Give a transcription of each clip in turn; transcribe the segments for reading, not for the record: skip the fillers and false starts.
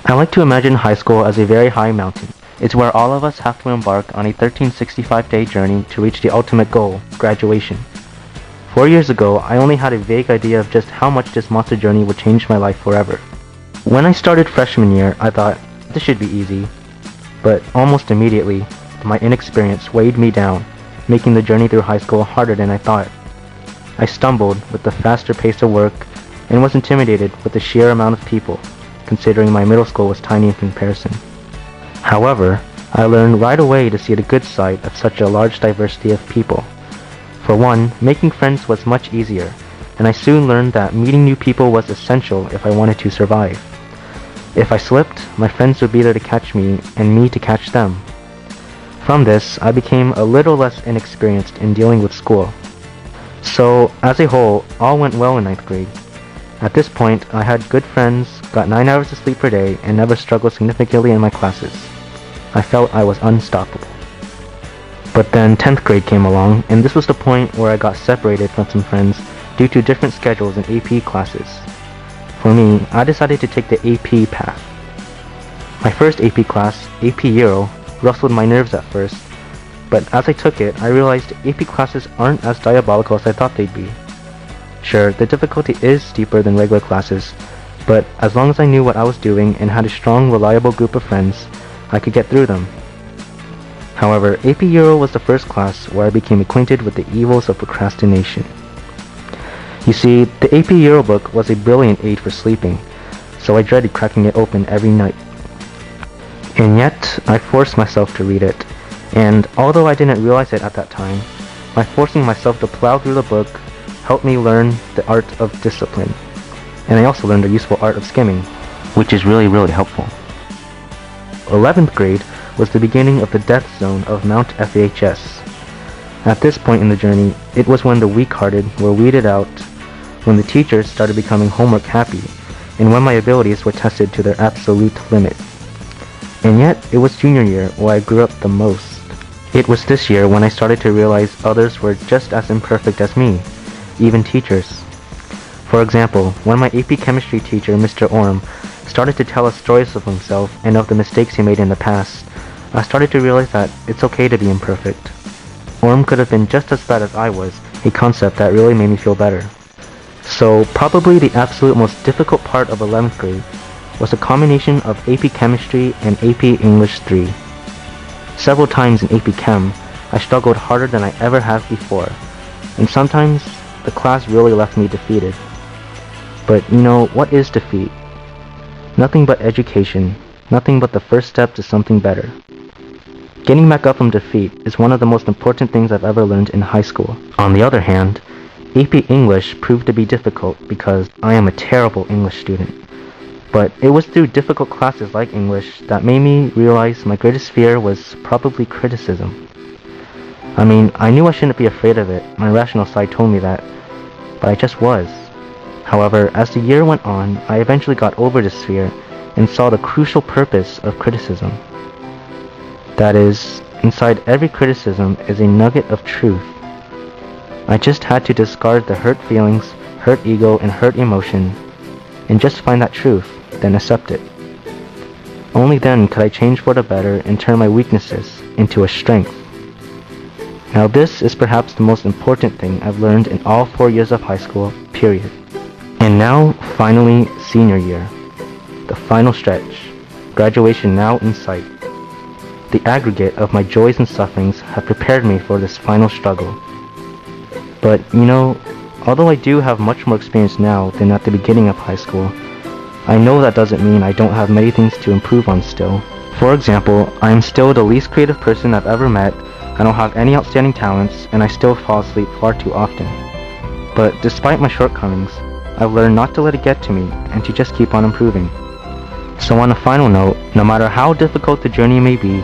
I like to imagine high school as a very high mountain. It's where all of us have to embark on a 1365-day journey to reach the ultimate goal, graduation. 4 years ago, I only had a vague idea of just how much this monster journey would change my life forever. When I started freshman year, I thought, this should be easy. But almost immediately, my inexperience weighed me down, making the journey through high school harder than I thought. I stumbled with the faster pace of work and was intimidated with the sheer amount of people, considering my middle school was tiny in comparison. However, I learned right away to see the good side of such a large diversity of people. For one, making friends was much easier, and I soon learned that meeting new people was essential if I wanted to survive. If I slipped, my friends would be there to catch me and me to catch them. From this, I became a little less inexperienced in dealing with school. So, as a whole, all went well in 9th grade. At this point, I had good friends, got 9 hours of sleep per day, and never struggled significantly in my classes. I felt I was unstoppable. But then 10th grade came along, and this was the point where I got separated from some friends due to different schedules in AP classes. For me, I decided to take the AP path. My first AP class, AP Euro, rustled my nerves at first, but as I took it, I realized AP classes aren't as diabolical as I thought they'd be. Sure, the difficulty is steeper than regular classes, but as long as I knew what I was doing and had a strong, reliable group of friends, I could get through them. However, AP Euro was the first class where I became acquainted with the evils of procrastination. You see, the AP Euro book was a brilliant aid for sleeping, so I dreaded cracking it open every night. And yet, I forced myself to read it, and although I didn't realize it at that time, my forcing myself to plow through the book helped me learn the art of discipline, and I also learned the useful art of skimming, which is really helpful. 11th grade was the beginning of the death zone of Mount FHS. At this point in the journey, it was when the weak-hearted were weeded out, when the teachers started becoming homework happy, and when my abilities were tested to their absolute limit. And yet, it was junior year where I grew up the most. It was this year when I started to realize others were just as imperfect as me, even teachers. For example, when my AP chemistry teacher, Mr. Orm, started to tell us stories of himself and of the mistakes he made in the past, I started to realize that it's okay to be imperfect. Orm could have been just as bad as I was, a concept that really made me feel better. So, probably the absolute most difficult part of 11th grade was a combination of AP Chemistry and AP English 3. Several times in AP Chem, I struggled harder than I ever have before, and sometimes the class really left me defeated. But you know, what is defeat? Nothing but education, nothing but the first step to something better. Getting back up from defeat is one of the most important things I've ever learned in high school. On the other hand, AP English proved to be difficult because I am a terrible English student. But it was through difficult classes like English that made me realize my greatest fear was probably criticism. I mean, I knew I shouldn't be afraid of it, my rational side told me that, but I just was. However, as the year went on, I eventually got over this fear and saw the crucial purpose of criticism. That is, inside every criticism is a nugget of truth. I just had to discard the hurt feelings, hurt ego, and hurt emotion, and just find that truth, then accept it. Only then could I change for the better and turn my weaknesses into a strength. Now this is perhaps the most important thing I've learned in all 4 years of high school, period. And now, finally, senior year. The final stretch. Graduation now in sight. The aggregate of my joys and sufferings have prepared me for this final struggle. But, you know, although I do have much more experience now than at the beginning of high school, I know that doesn't mean I don't have many things to improve on still. For example, I am still the least creative person I've ever met, I don't have any outstanding talents, and I still fall asleep far too often. But despite my shortcomings, I've learned not to let it get to me, and to just keep on improving. So on a final note, no matter how difficult the journey may be,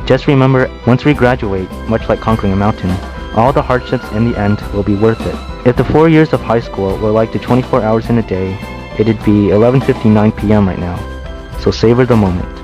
just remember, once we graduate, much like conquering a mountain, all the hardships in the end will be worth it. If the 4 years of high school were like the 24 hours in a day, it'd be 11:59 p.m. right now. So savor the moment.